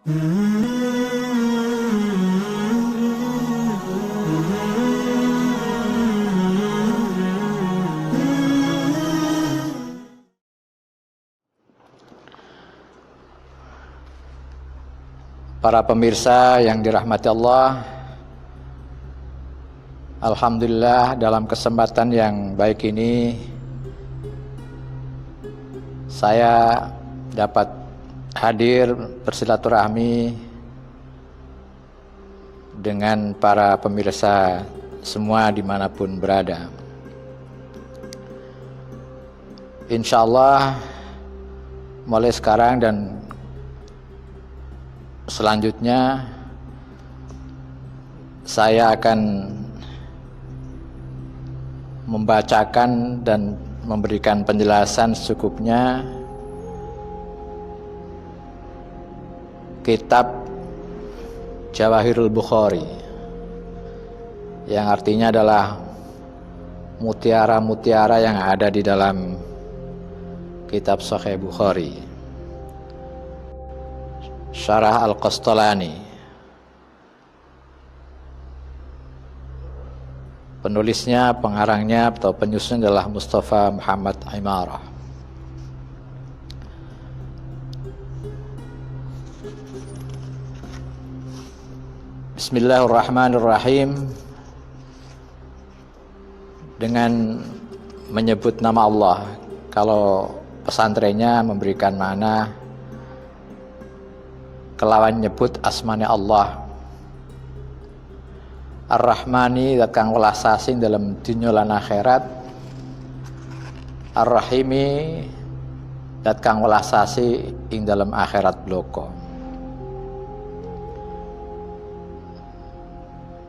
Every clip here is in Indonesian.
Para pemirsa yang dirahmati Allah, alhamdulillah dalam kesempatan yang baik ini saya dapat hadir bersilaturahmi dengan para pemirsa semua dimanapun berada. Insya Allah mulai sekarang dan selanjutnya saya akan membacakan dan memberikan penjelasan secukupnya kitab Jawahirul Bukhari, yang artinya adalah mutiara-mutiara yang ada di dalam kitab Sahih Bukhari, Syarah Al-Qastalani. Penulisnya, pengarangnya atau penyusunnya adalah Mustafa Muhammad Imarah. Bismillahirrahmanirrahim. Dengan menyebut nama Allah. Kalau pesantrennya memberikan makna kelawan nyebut asmane Allah. Ar-Rahmani zat kang welas asih dalam dunya lan akhirat. Ar-Rahimi zat kang welas asih ing dalam akhirat bloko.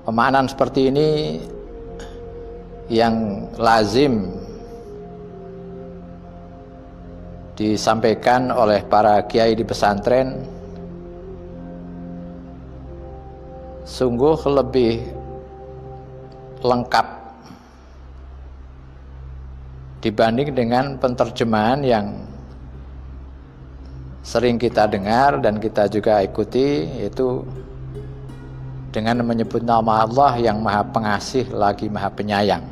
Pemaknaan seperti ini yang lazim disampaikan oleh para kiai di pesantren sungguh lebih lengkap dibanding dengan penterjemahan yang sering kita dengar dan kita juga ikuti, yaitu dengan menyebut nama Allah yang Maha Pengasih lagi Maha Penyayang.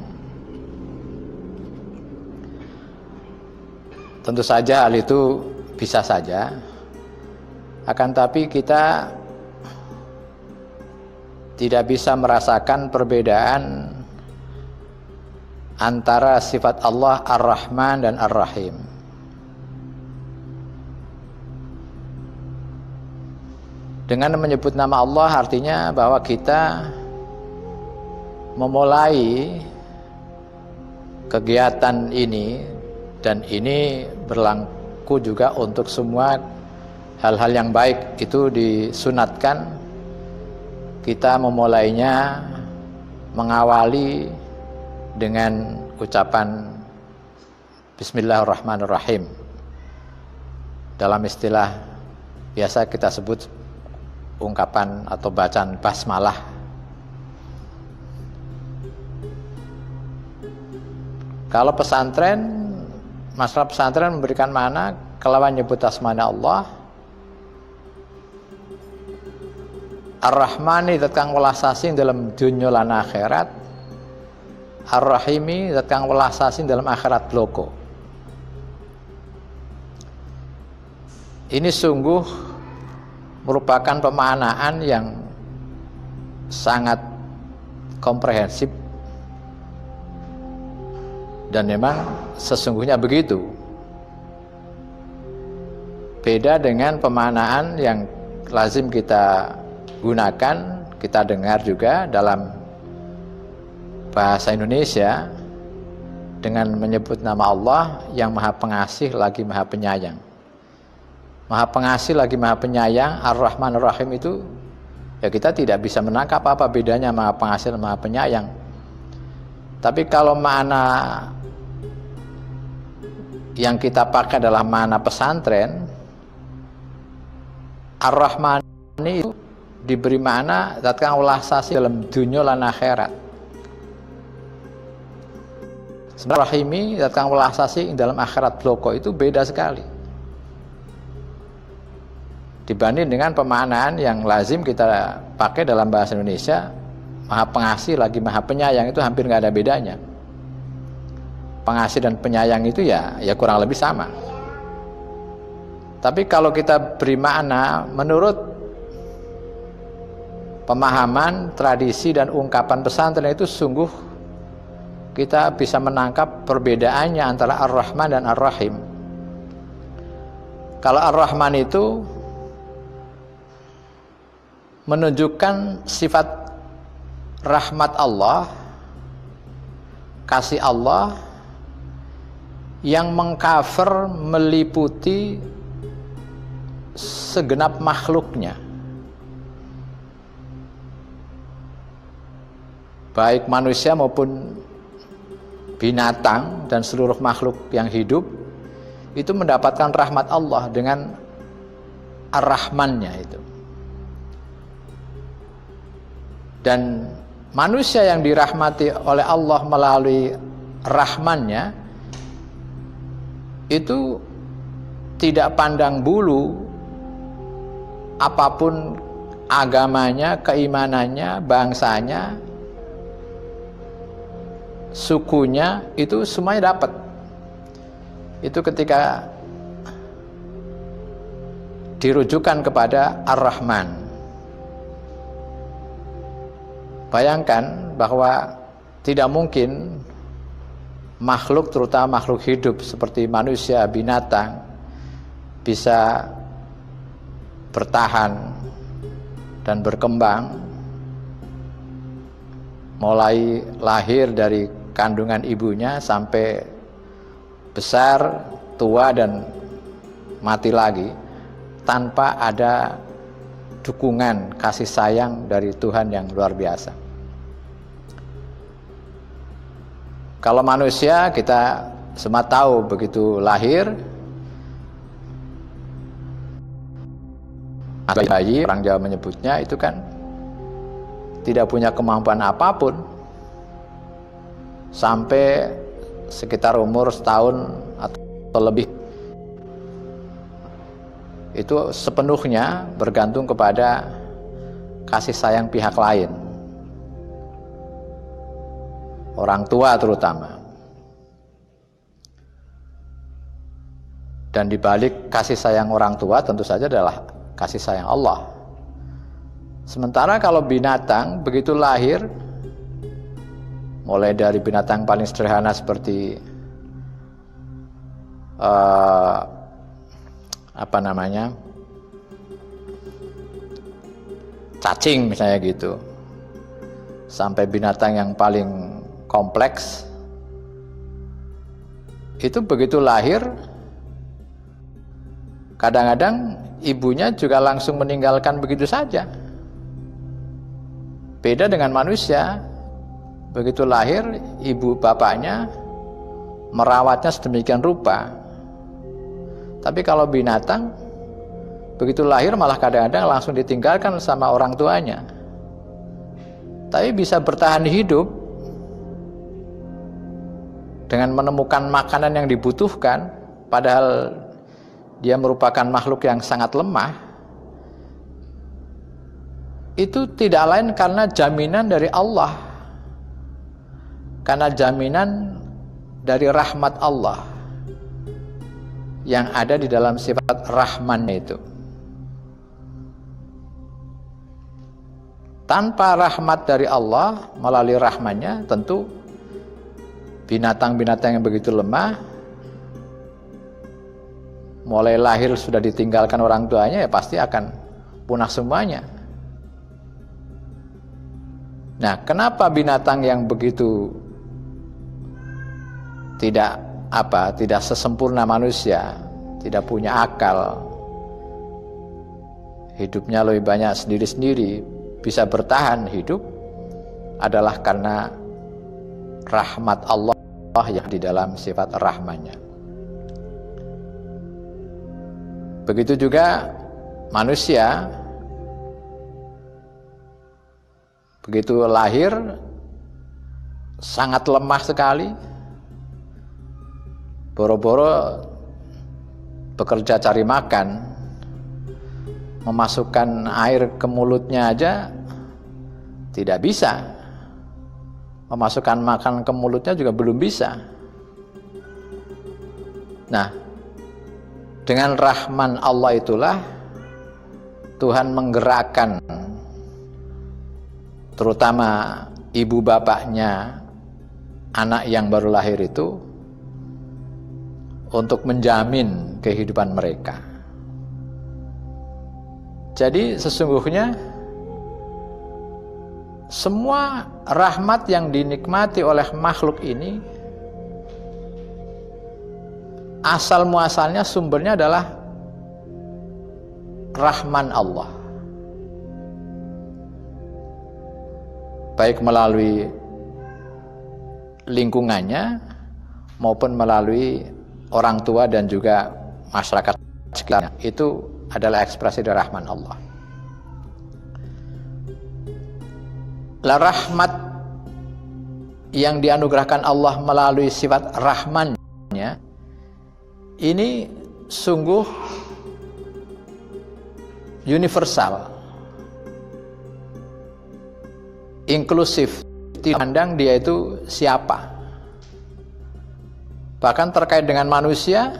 Tentu saja hal itu bisa saja, akan tapi kita tidak bisa merasakan perbedaan antara sifat Allah Ar-Rahman dan Ar-Rahim. Dengan menyebut nama Allah artinya bahwa kita memulai kegiatan ini, dan ini berlaku juga untuk semua hal-hal yang baik, itu disunatkan kita memulainya, mengawali dengan ucapan Bismillahirrahmanirrahim. Dalam istilah biasa kita sebut ungkapan atau bacaan basmalah. Kalau pesantren, masalah pesantren memberikan makna kelawan nyebut asmana Allah. Ar-Rahmani zat kang welas asih dalam dunya lan akhirat. Ar-Rahimi zat kang welas asih dalam akhirat bloko. Ini sungguh merupakan pemaknaan yang sangat komprehensif, dan memang sesungguhnya begitu. Beda dengan pemaknaan yang lazim kita gunakan, kita dengar juga dalam bahasa Indonesia dengan menyebut nama Allah yang Maha Pengasih lagi Maha Penyayang. Maha Pengasih lagi Maha Penyayang, Ar-Rahman Ar-Rahim itu ya kita tidak bisa menangkap apa bedanya Maha Pengasih dan Maha Penyayang. Tapi kalau makna yang kita pakai adalah makna pesantren, Ar-Rahman itu diberi makna zat kang welas asih dalam dunya lan akhirat. Sebenarnya Rahimi zat kang welas asih dalam akhirat bloko itu beda sekali. dibanding dengan pemaknaan yang lazim kita pakai dalam bahasa Indonesia, Maha Pengasih lagi Maha Penyayang, itu hampir nggak ada bedanya. Pengasih dan penyayang itu ya kurang lebih sama. Tapi kalau kita beri makna menurut pemahaman, tradisi dan ungkapan pesantren, itu sungguh kita bisa menangkap perbedaannya antara Ar-Rahman dan Ar-Rahim. Kalau Ar-Rahman itu menunjukkan sifat rahmat Allah, kasih Allah yang mengcover, meliputi segenap makhluknya, baik manusia maupun binatang dan seluruh makhluk yang hidup itu mendapatkan rahmat Allah dengan Ar-Rahmannya itu. Dan manusia yang dirahmati oleh Allah melalui Rahmannya itu tidak pandang bulu apapun agamanya, keimanannya, bangsanya, sukunya, itu semuanya dapat. Itu ketika dirujukan kepada Ar-Rahman. Bayangkan bahwa tidak mungkin makhluk, terutama makhluk hidup seperti manusia, binatang, bisa bertahan dan berkembang mulai lahir dari kandungan ibunya sampai besar, tua dan mati lagi tanpa ada dukungan kasih sayang dari Tuhan yang luar biasa. Kalau manusia kita semua tahu begitu lahir, bayi, orang Jawa menyebutnya itu kan tidak punya kemampuan apapun sampai sekitar umur setahun atau lebih. Itu sepenuhnya bergantung kepada kasih sayang pihak lain, orang tua terutama. Dan dibalik kasih sayang orang tua tentu saja adalah kasih sayang Allah. Sementara kalau binatang begitu lahir, mulai dari binatang paling sederhana seperti cacing misalnya gitu, sampai binatang yang paling kompleks, itu begitu lahir kadang-kadang ibunya juga langsung meninggalkan begitu saja. Beda dengan manusia, begitu lahir ibu bapaknya merawatnya sedemikian rupa. Tapi kalau binatang begitu lahir malah kadang-kadang langsung ditinggalkan sama orang tuanya. Tapi bisa bertahan hidup dengan menemukan makanan yang dibutuhkan, padahal dia merupakan makhluk yang sangat lemah. Itu tidak lain karena jaminan dari Allah, karena jaminan dari rahmat Allah yang ada di dalam sifat Rahmannya itu. Tanpa rahmat dari Allah melalui Rahmannya, tentu binatang-binatang yang begitu lemah, mulai lahir sudah ditinggalkan orang tuanya, ya pasti akan punah semuanya. Nah, kenapa binatang yang begitu tidak sesempurna manusia, tidak punya akal, hidupnya lebih banyak sendiri-sendiri, bisa bertahan hidup, adalah karena rahmat Allah yang di dalam sifat Rahmannya. Begitu juga manusia, begitu lahir sangat lemah sekali, boro-boro bekerja cari makan, memasukkan air ke mulutnya aja tidak bisa. Memasukkan makan ke mulutnya juga belum bisa. Nah, dengan rahman Allah itulah Tuhan menggerakkan terutama ibu bapaknya anak yang baru lahir itu untuk menjamin kehidupan mereka. Jadi sesungguhnya semua rahmat yang dinikmati oleh makhluk ini asal muasalnya sumbernya adalah rahman Allah. Baik melalui lingkungannya maupun melalui orang tua dan juga masyarakat sekitarnya. Itu adalah ekspresi dari rahman Allah. La rahmat yang dianugerahkan Allah melalui sifat rahmannya ini sungguh universal, inklusif, tidak pandang dia itu siapa. Bahkan terkait dengan manusia,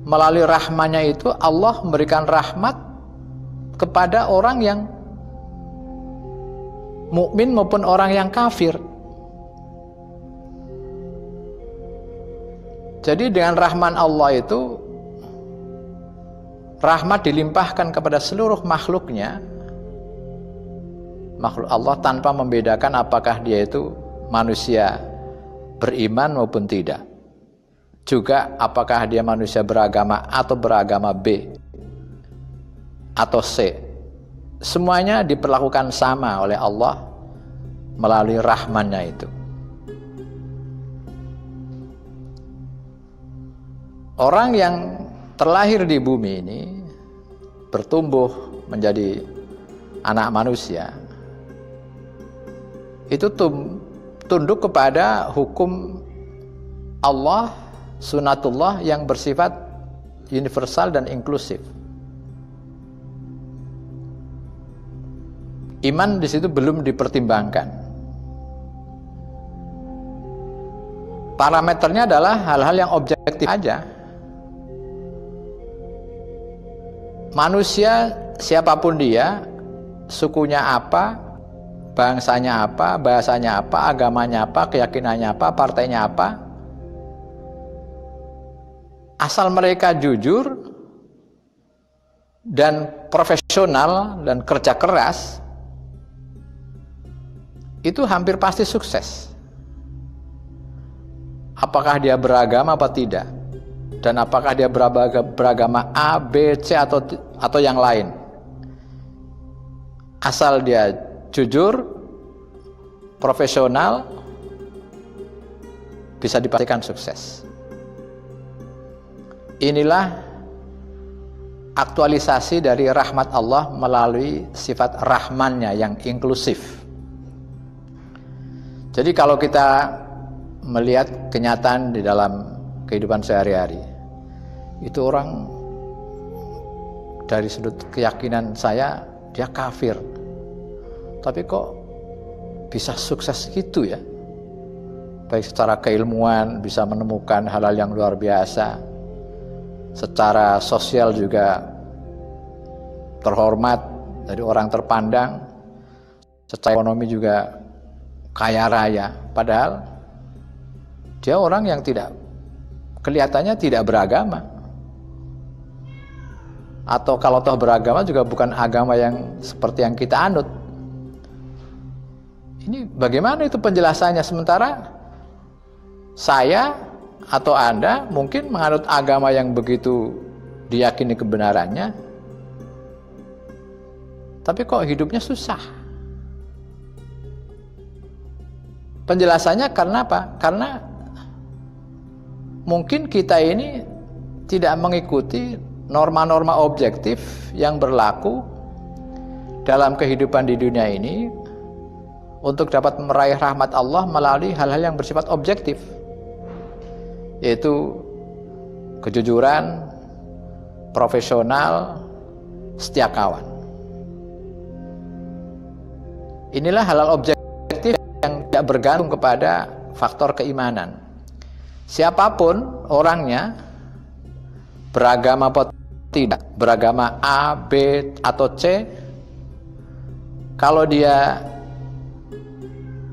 melalui rahmannya itu Allah memberikan rahmat kepada orang yang mukmin maupun orang yang kafir. Jadi dengan rahman Allah itu rahmat dilimpahkan kepada seluruh makhluknya, makhluk Allah tanpa membedakan apakah dia itu manusia beriman maupun tidak. Juga apakah dia manusia beragama A atau beragama B atau C. Semuanya diperlakukan sama oleh Allah melalui rahmannya itu. Orang yang terlahir di bumi ini bertumbuh menjadi anak manusia itu tunduk kepada hukum Allah, sunatullah yang bersifat universal dan inklusif. Iman di situ belum dipertimbangkan. Parameternya adalah hal-hal yang objektif aja. Manusia siapapun dia, sukunya apa, bangsanya apa, bahasanya apa, agamanya apa, keyakinannya apa, partainya apa, asal mereka jujur dan profesional dan kerja keras, itu hampir pasti sukses. Apakah dia beragama apa tidak, dan apakah dia beragama A, B, C atau yang lain, asal dia jujur, profesional, bisa dipastikan sukses. Inilah aktualisasi dari rahmat Allah melalui sifat rahmannya yang inklusif. Jadi kalau kita melihat kenyataan di dalam kehidupan sehari-hari, itu orang dari sudut keyakinan saya dia kafir, tapi kok bisa sukses gitu ya, baik secara keilmuan bisa menemukan hal-hal yang luar biasa, secara sosial juga terhormat, jadi orang terpandang, secara ekonomi juga kaya raya, padahal dia orang yang kelihatannya tidak beragama, atau kalau toh beragama juga bukan agama yang seperti yang kita anut. Ini bagaimana itu penjelasannya, sementara saya atau Anda mungkin menganut agama yang begitu diyakini kebenarannya, tapi kok hidupnya susah. Penjelasannya karena apa? Karena mungkin kita ini tidak mengikuti norma-norma objektif yang berlaku dalam kehidupan di dunia ini untuk dapat meraih rahmat Allah melalui hal-hal yang bersifat objektif, yaitu kejujuran, profesional, setia kawan. Inilah halal objektif yang tidak bergantung kepada faktor keimanan. Siapapun orangnya, beragama atau tidak, beragama A, B, atau C, kalau dia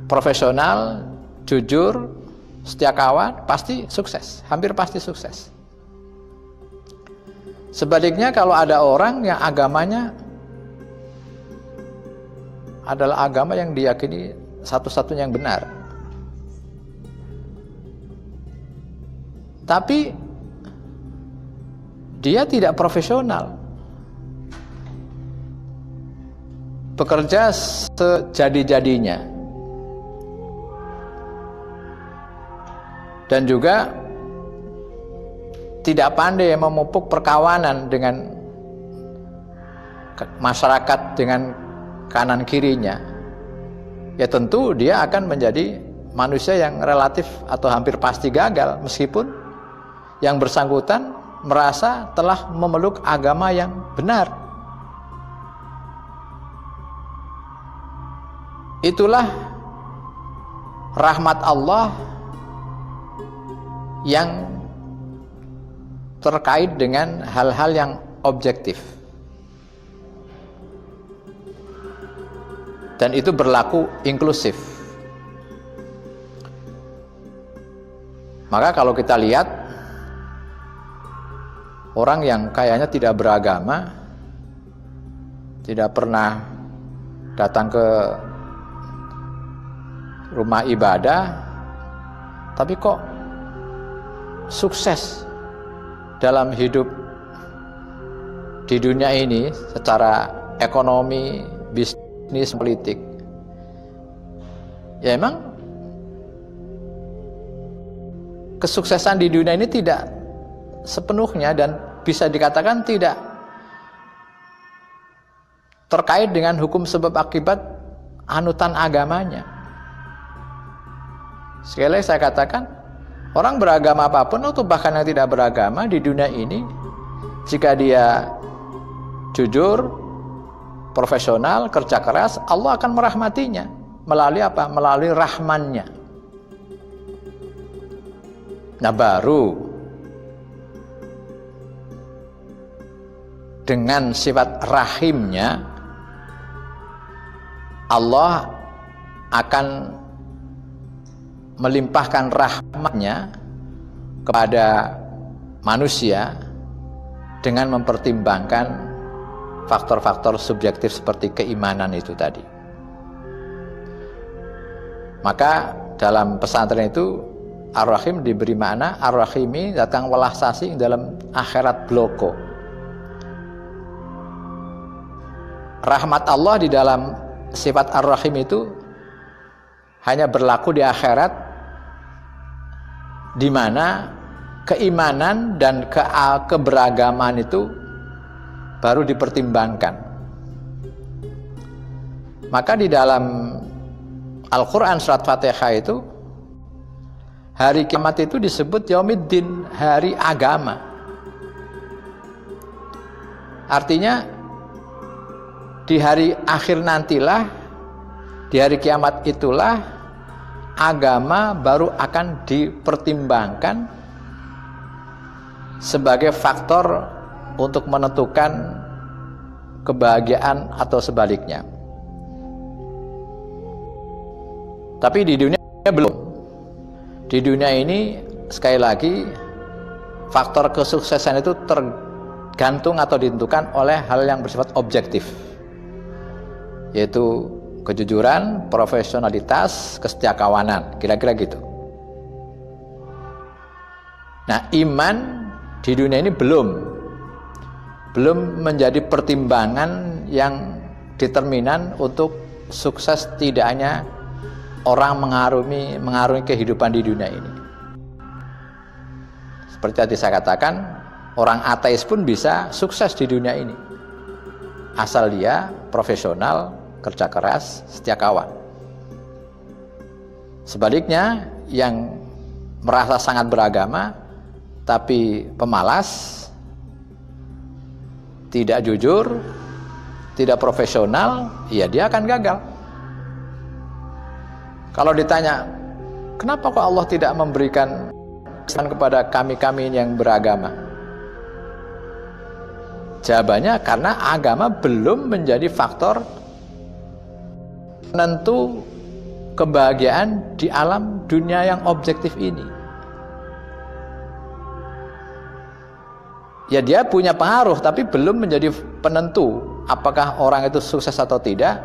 profesional, jujur, setia kawan, pasti sukses, hampir pasti sukses. Sebaliknya kalau ada orang yang agamanya adalah agama yang diyakini satu-satunya yang benar, tapi dia tidak profesional, bekerja sejadi-jadinya, dan juga tidak pandai memupuk perkawanan dengan masyarakat dengan kanan kirinya, ya tentu dia akan menjadi manusia yang relatif atau hampir pasti gagal, meskipun yang bersangkutan merasa telah memeluk agama yang benar. Itulah rahmat Allah yang terkait dengan hal-hal yang objektif, dan itu berlaku inklusif. Maka kalau kita lihat orang yang kayaknya tidak beragama, tidak pernah datang ke rumah ibadah, tapi kok sukses dalam hidup di dunia ini secara ekonomi, bisnis, politik. Ya emang kesuksesan di dunia ini tidak sepenuhnya dan bisa dikatakan tidak terkait dengan hukum sebab akibat anutan agamanya. Sekali lagi saya katakan, orang beragama apapun atau bahkan yang tidak beragama di dunia ini, jika dia jujur, profesional, kerja keras, Allah akan merahmatinya. Melalui apa? Melalui rahmannya. Nah baru dengan sifat rahimnya, Allah akan melimpahkan rahmatnya kepada manusia dengan mempertimbangkan faktor-faktor subjektif seperti keimanan itu tadi. Maka dalam pesantren itu Ar-Rahim diberi makna Ar-Rahimi datang welah sasi dalam akhirat bloko. Rahmat Allah di dalam sifat Ar-Rahim itu hanya berlaku di akhirat, di mana keimanan dan keberagaman itu baru dipertimbangkan. Maka di dalam Al-Quran surat Fatihah itu, hari kiamat itu disebut Yaumiddin, hari agama. Artinya di hari akhir nantilah, di hari kiamat itulah agama baru akan dipertimbangkan sebagai faktor untuk menentukan kebahagiaan atau sebaliknya. Tapi di dunia belum. Di dunia ini sekali lagi faktor kesuksesan itu tergantung atau ditentukan oleh hal yang bersifat objektif, yaitu kejujuran, profesionalitas, kesetiakawanan, kira-kira gitu. Nah, iman di dunia ini belum menjadi pertimbangan yang determinan untuk sukses tidaknya orang mengarungi kehidupan di dunia ini. Seperti tadi saya katakan, orang ateis pun bisa sukses di dunia ini, asal dia profesional, kerja keras, setia kawan. Sebaliknya, yang merasa sangat beragama tapi pemalas, tidak jujur, tidak profesional, ya dia akan gagal. Kalau ditanya, kenapa kok Allah tidak memberikan kepada kami yang beragama? Jawabannya karena agama belum menjadi faktor penentu kebahagiaan di alam dunia yang objektif ini. Ya dia punya pengaruh, tapi belum menjadi penentu apakah orang itu sukses atau tidak.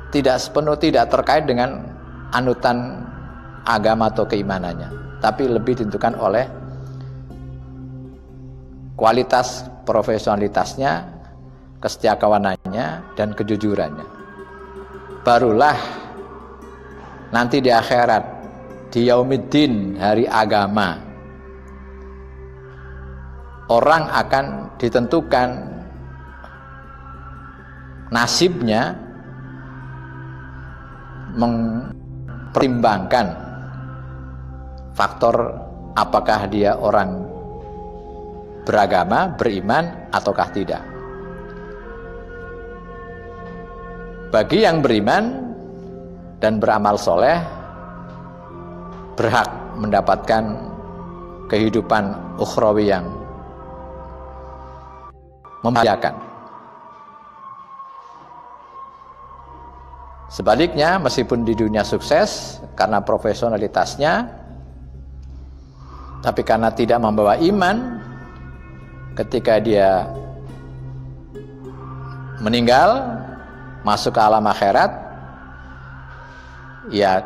Tidak sepenuh, tidak terkait dengan anutan agama atau keimanannya, tapi lebih ditentukan oleh kualitas profesionalitasnya, kesetiakawanannya, dan kejujurannya. Barulah nanti di akhirat, di Yaumiddin, hari agama, orang akan ditentukan nasibnya mempertimbangkan faktor apakah dia orang beragama, beriman, ataukah tidak. Bagi yang beriman dan beramal soleh, berhak mendapatkan kehidupan ukhrawi yang membahagiakan. Sebaliknya, meskipun di dunia sukses karena profesionalitasnya, tapi karena tidak membawa iman, ketika dia meninggal, masuk ke alam akhirat, ya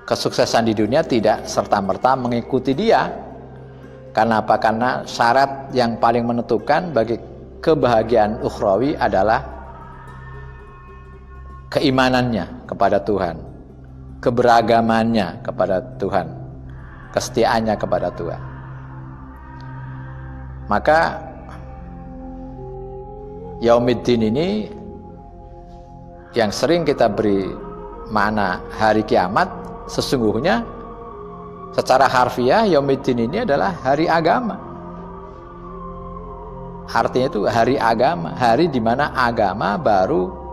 kesuksesan di dunia tidak serta-merta mengikuti dia. Karena apa? Karena syarat yang paling menentukan bagi kebahagiaan ukhrawi adalah keimanannya kepada Tuhan, keberagamannya kepada Tuhan, kesetiaannya kepada Tuhan. Maka Yaumiddin ini yang sering kita beri makna hari kiamat, sesungguhnya secara harfiah Yaumiddin ini adalah hari agama. Artinya itu hari agama, hari di mana agama baru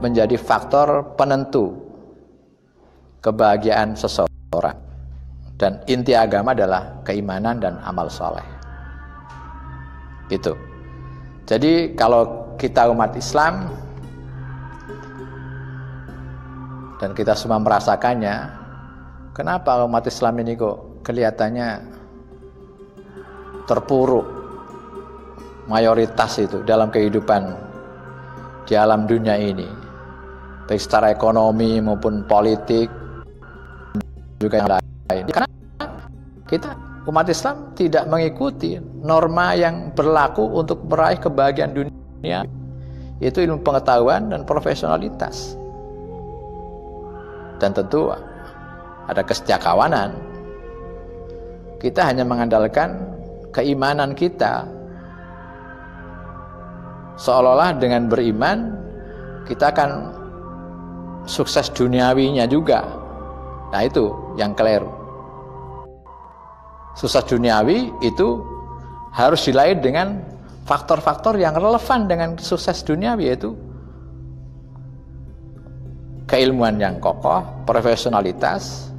menjadi faktor penentu kebahagiaan seseorang. Dan inti agama adalah keimanan dan amal soleh. Gitu. Jadi kalau kita umat Islam dan kita semua merasakannya, kenapa umat Islam ini kok kelihatannya terpuruk mayoritas itu dalam kehidupan di alam dunia ini, baik secara ekonomi maupun politik juga yang lain. Karena kita umat Islam tidak mengikuti norma yang berlaku untuk meraih kebahagiaan dunia, yaitu ilmu pengetahuan dan profesionalitas. Dan tentu ada kesetiakawanan. Kita hanya mengandalkan keimanan kita. Seolah-olah dengan beriman kita akan sukses duniawinya juga. Nah itu yang keliru. Sukses duniawi itu harus dilain dengan faktor-faktor yang relevan dengan sukses duniawi, yaitu keilmuan yang kokoh, profesionalitas,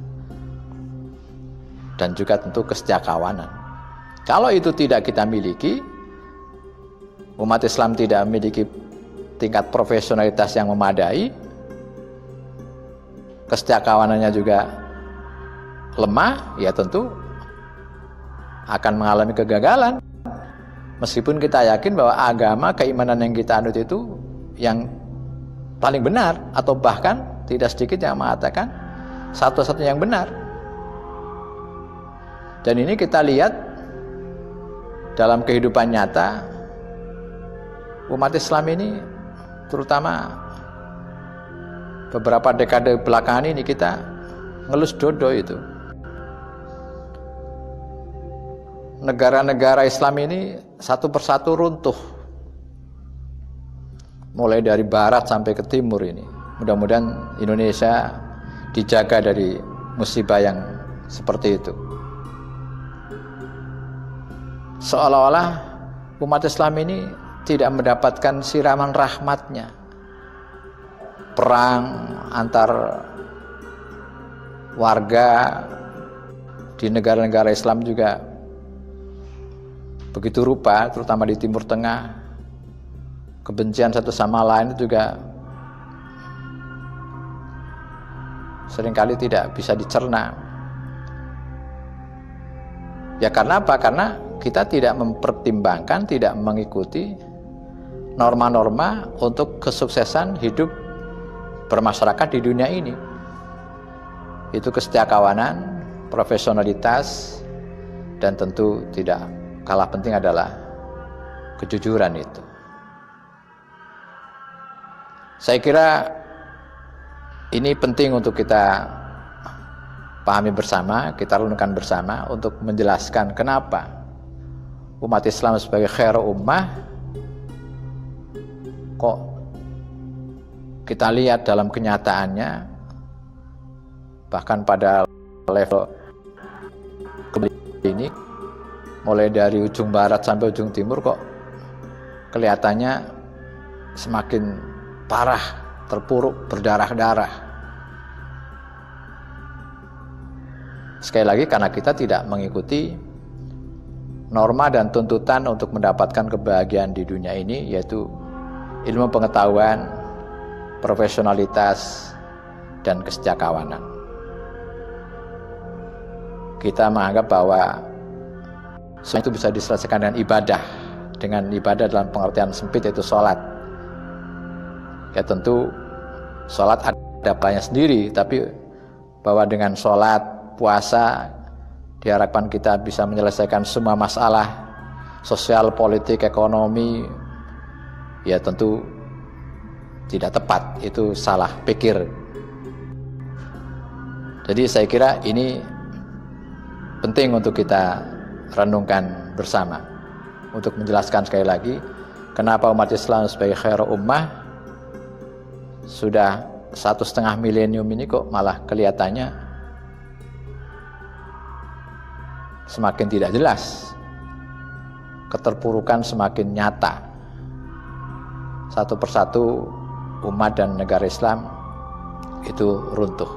dan juga tentu kesetiakawanan. Kalau itu tidak kita miliki, umat Islam tidak memiliki tingkat profesionalitas yang memadai, kesetiakawanannya juga lemah, ya tentu akan mengalami kegagalan. Meskipun kita yakin bahwa agama, keimanan yang kita anut itu yang paling benar, atau bahkan tidak sedikit yang mengatakan satu-satunya yang benar. Dan ini kita lihat dalam kehidupan nyata umat Islam ini, terutama beberapa dekade belakangan ini, kita ngelus dodo itu. Negara-negara Islam ini satu persatu runtuh, mulai dari barat sampai ke timur ini. Mudah-mudahan Indonesia dijaga dari musibah yang seperti itu. seolah-olah umat Islam ini tidak mendapatkan siraman rahmatnya. Perang antar warga di negara-negara Islam juga begitu rupa, terutama di Timur Tengah. Kebencian satu sama lain juga seringkali tidak bisa dicerna. Ya karena apa? Karena kita tidak mempertimbangkan, tidak mengikuti norma-norma untuk kesuksesan hidup bermasyarakat di dunia ini. Itu kesetiakawanan, profesionalitas, dan tentu tidak kalah penting adalah kejujuran itu. Saya kira ini penting untuk kita pahami bersama, kita renungkan bersama untuk menjelaskan kenapa umat Islam sebagai khairu ummah kok kita lihat dalam kenyataannya bahkan pada level ini mulai dari ujung barat sampai ujung timur kok kelihatannya semakin parah, terpuruk, berdarah-darah. Sekali lagi karena kita tidak mengikuti norma dan tuntutan untuk mendapatkan kebahagiaan di dunia ini, yaitu ilmu pengetahuan, profesionalitas, dan kesetiakawanan. Kita menganggap bahwa semua itu bisa diselesaikan dengan ibadah dalam pengertian sempit, yaitu sholat. Ya tentu sholat ada banyak sendiri, tapi bahwa dengan sholat, puasa diharapkan kita bisa menyelesaikan semua masalah sosial, politik, ekonomi, ya tentu tidak tepat, itu salah pikir. Jadi saya kira ini penting untuk kita renungkan bersama untuk menjelaskan sekali lagi kenapa umat Islam sebagai khairu ummah sudah 1,5 milenium ini kok malah kelihatannya semakin tidak jelas, keterpurukan semakin nyata. Satu persatu umat dan negara Islam itu runtuh.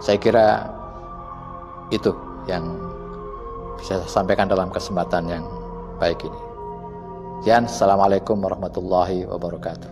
Saya kira itu yang bisa saya sampaikan dalam kesempatan yang baik ini. Sekian, assalamualaikum warahmatullahi wabarakatuh.